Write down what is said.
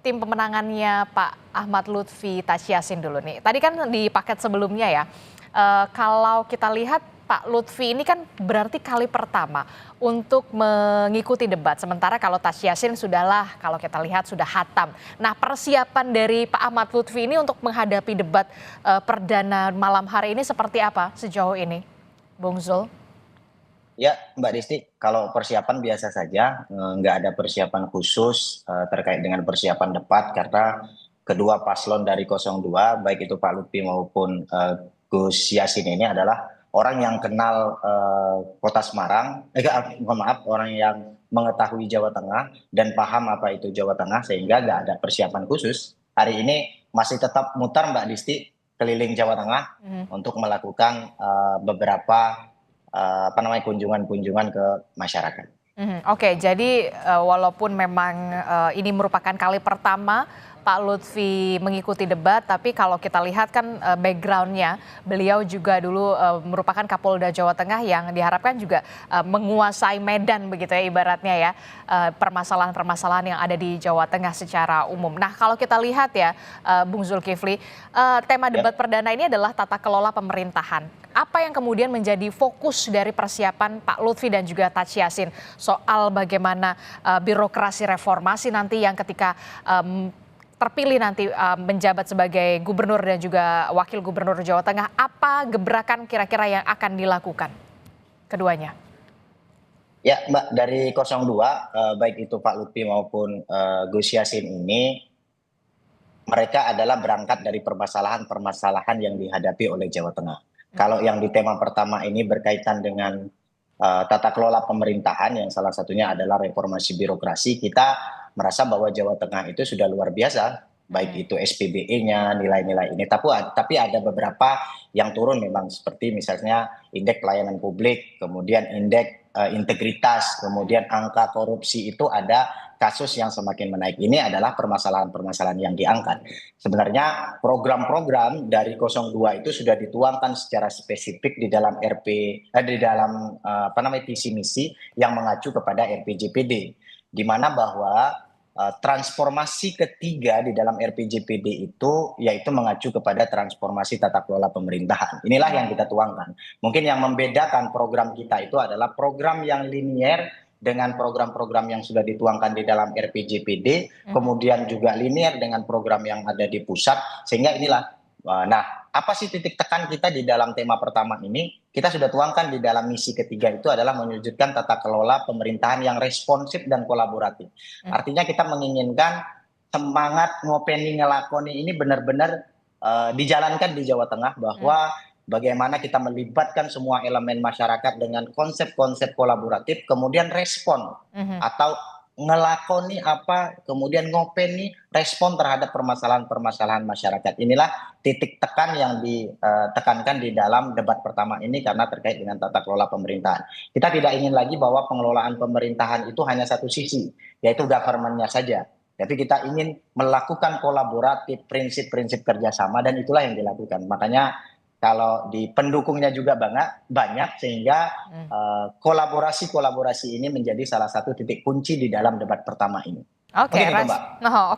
tim pemenangannya Pak Ahmad Lutfi Tachiasin dulu nih. Tadi kan di paket sebelumnya ya, kalau kita lihat Pak Lutfi ini kan berarti kali pertama untuk mengikuti debat. Sementara kalau Tachiasin sudahlah, kalau kita lihat sudah hatam. Nah, persiapan dari Pak Ahmad Lutfi ini untuk menghadapi debat perdana malam hari ini seperti apa sejauh ini, Bung Zul? Ya, Mbak Disti, kalau persiapan biasa saja, nggak ada persiapan khusus terkait dengan persiapan debat karena kedua paslon dari 02, baik itu Pak Lutfi maupun Gus Yassin ini adalah orang yang kenal Kota Semarang, mohon maaf, orang yang mengetahui Jawa Tengah dan paham apa itu Jawa Tengah sehingga nggak ada persiapan khusus. Hari ini masih tetap mutar Mbak Disti keliling Jawa Tengah untuk melakukan beberapa kunjungan-kunjungan ke masyarakat. Oke, jadi walaupun memang ini merupakan kali pertama Pak Lutfi mengikuti debat, tapi kalau kita lihat kan background-nya, beliau juga dulu merupakan Kapolda Jawa Tengah yang diharapkan juga menguasai medan begitu ya ibaratnya ya, permasalahan-permasalahan yang ada di Jawa Tengah secara umum. Nah, kalau kita lihat ya Bung Zulkifli, tema debat perdana ini adalah tata kelola pemerintahan. Apa yang kemudian menjadi fokus dari persiapan Pak Lutfi dan juga Tachiasin soal bagaimana birokrasi reformasi nanti yang ketika terpilih nanti menjabat sebagai gubernur dan juga wakil gubernur Jawa Tengah, apa gebrakan kira-kira yang akan dilakukan keduanya? Ya, Mbak, dari 02, baik itu Pak Lutfi maupun Gus Yassin ini, mereka adalah berangkat dari permasalahan-permasalahan yang dihadapi oleh Jawa Tengah. Kalau yang di tema pertama ini berkaitan dengan tata kelola pemerintahan yang salah satunya adalah reformasi birokrasi, kita merasa bahwa Jawa Tengah itu sudah luar biasa, baik itu SPBE-nya, nilai-nilai ini. Tapi ada beberapa yang turun memang seperti misalnya indeks pelayanan publik, kemudian indeks integritas, kemudian angka korupsi itu ada kasus yang semakin menaik. Ini adalah permasalahan-permasalahan yang diangkat. Sebenarnya program-program dari 02 itu sudah dituangkan secara spesifik di dalam di dalam visi misi yang mengacu kepada RPJPD, di mana bahwa transformasi ketiga di dalam RPJPD itu yaitu mengacu kepada transformasi tata kelola pemerintahan. Inilah yang kita tuangkan. Mungkin yang membedakan program kita itu adalah program yang linier dengan program-program yang sudah dituangkan di dalam RPJPD, kemudian juga linier dengan program yang ada di pusat, sehingga inilah, nah apa sih titik tekan kita di dalam tema pertama ini, kita sudah tuangkan di dalam misi ketiga itu adalah mewujudkan tata kelola pemerintahan yang responsif dan kolaboratif. Artinya kita menginginkan semangat ngopeni ngelakoni ini benar-benar dijalankan di Jawa Tengah, bahwa bagaimana kita melibatkan semua elemen masyarakat dengan konsep-konsep kolaboratif, kemudian respon atau ngelakoni apa, kemudian ngopeni respon terhadap permasalahan-permasalahan masyarakat. Inilah titik tekan yang ditekankan di dalam debat pertama ini karena terkait dengan tata kelola pemerintahan. Kita tidak ingin lagi bahwa pengelolaan pemerintahan itu hanya satu sisi, yaitu government-nya saja. Tapi kita ingin melakukan kolaboratif, prinsip-prinsip kerjasama, dan itulah yang dilakukan. Makanya kalau di pendukungnya juga banyak sehingga kolaborasi-kolaborasi ini menjadi salah satu titik kunci di dalam debat pertama ini. Oke, Mungkin itu, Mbak. Oke.